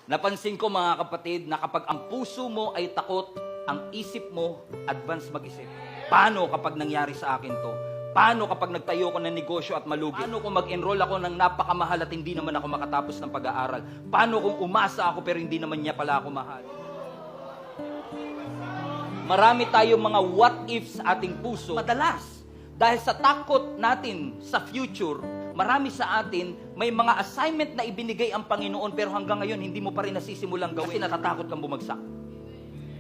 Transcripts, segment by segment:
Napansin ko mga kapatid na kapag ang puso mo ay takot, ang isip mo advance mag-isip. Paano kapag nangyari sa akin to? Paano kapag nagtayo ko ng negosyo at malugi? Paano kung mag-enroll ako ng napakamahal at hindi naman ako makatapos ng pag-aaral? Paano kung umasa ako pero hindi naman niya pala ako mahal? Marami tayong mga what if sa ating puso. Madalas, dahil sa takot natin sa future, marami sa atin may mga assignment na ibinigay ang Panginoon pero hanggang ngayon hindi mo pa rin nasisimulang gawin kasi natatakot kang bumagsak.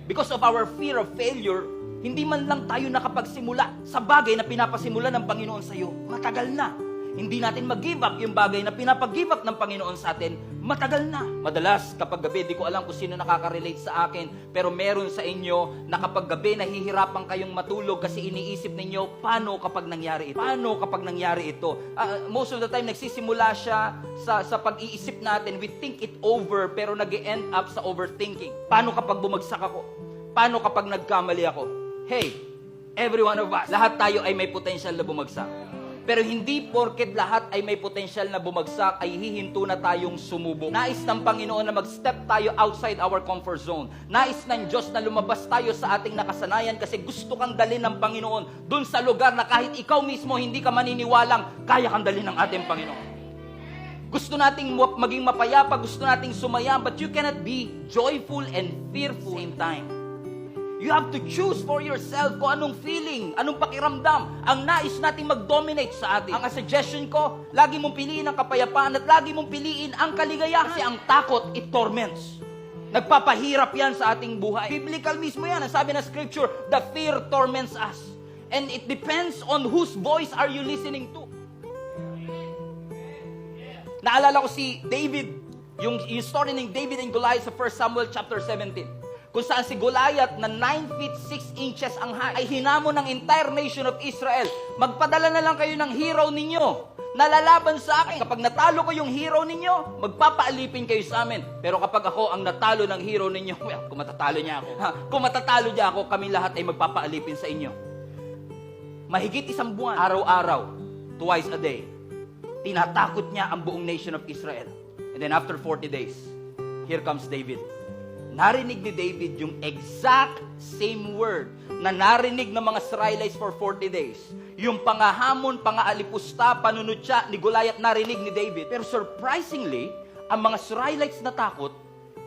Because of our fear of failure, hindi man lang tayo nakapagsimula sa bagay na pinapasimula ng Panginoon sa iyo. Matagal na. Hindi natin mag-give up yung bagay na pinapag-give up ng Panginoon sa atin. Matagal na. Madalas, kapag gabi, di ko alam kung sino nakaka-relate sa akin, pero meron sa inyo na kapag gabi nahihirapan kayong matulog kasi iniisip ninyo, paano kapag nangyari ito? Paano kapag nangyari ito? Most of the time, nagsisimula siya sa pag-iisip natin. We think it over, pero nag-end up sa overthinking. Paano kapag bumagsak ako? Paano kapag nagkamali ako? Hey, every one of us, lahat tayo ay may potential na bumagsak. Pero hindi porket lahat ay may potensyal na bumagsak ay hihinto na tayong sumubok. Nais ng Panginoon na mag-step tayo outside our comfort zone. Nais ng Diyos na lumabas tayo sa ating nakasanayan kasi gusto kang dalhin ng Panginoon dun sa lugar na kahit ikaw mismo hindi ka maniniwalang kaya kang dalhin ng ating Panginoon. Gusto nating maging mapayapa, gusto nating sumaya, but you cannot be joyful and fearful at the same time. You have to choose for yourself kung anong feeling, anong pakiramdam ang nais nating mag-dominate sa atin. Ang suggestion ko, lagi mong piliin ang kapayapaan at lagi mong piliin ang kaligayahan. Kasi ang takot, it torments. Nagpapahirap yan sa ating buhay. Biblical mismo yan. Ang sabi ng scripture, the fear torments us. And it depends on whose voice are you listening to. Naalala ko si David, yung story ng David and Goliath sa 1 Samuel chapter 17. Kung saan si Goliath na 9 feet 6 inches ang height ay hinamon ng entire nation of Israel. Magpadala na lang kayo ng hero ninyo na lalaban sa akin. At kapag natalo ko yung hero ninyo, magpapaalipin kayo sa amin. Pero kapag ako ang natalo ng hero ninyo, well, kung matatalo niya ako, kami lahat ay magpapaalipin sa inyo. Mahigit 1 buwan, araw-araw, twice a day, tinatakot niya ang buong nation of Israel. And then after 40 days, here comes David. Narinig ni David yung exact same word na narinig ng mga Israelites for 40 days. Yung pangahamon, pangaalipusta, panunutya ni Goliath narinig ni David. Pero surprisingly, ang mga Israelites natakot,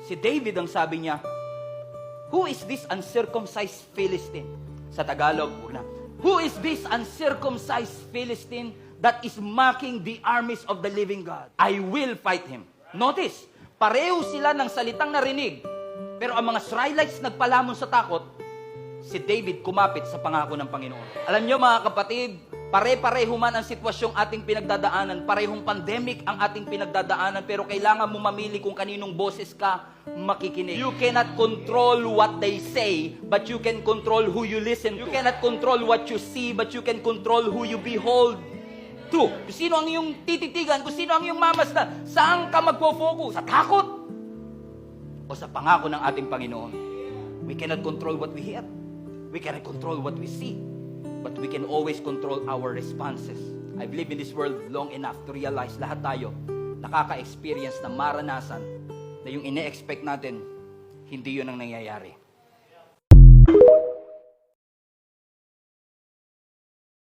si David ang sabi niya, "Who is this uncircumcised Philistine?" Sa Tagalog, "Who is this uncircumcised Philistine that is mocking the armies of the living God? I will fight him." Notice, pareho sila ng salitang narinig. Pero ang mga Israelites nagpalamon sa takot, si David kumapit sa pangako ng Panginoon. Alam niyo mga kapatid, pare-pareho man ang sitwasyong ating pinagdadaanan, parehong pandemic ang ating pinagdadaanan, pero kailangan mo mamili kung kaninong boses ka makikinig. You cannot control what they say, but you can control who you listen to. You cannot control what you see, but you can control who you behold to. Kung sino ang iyong tititigan, kung sino ang iyong mamasdan, saan ka magpo-focus? Sa takot? O sa pangako ng ating Panginoon? We cannot control what we hear. We cannot control what we see. But we can always control our responses. I've lived in this world long enough to realize lahat tayo nakaka-experience na maranasan na yung ine-expect natin, hindi yun ang nangyayari.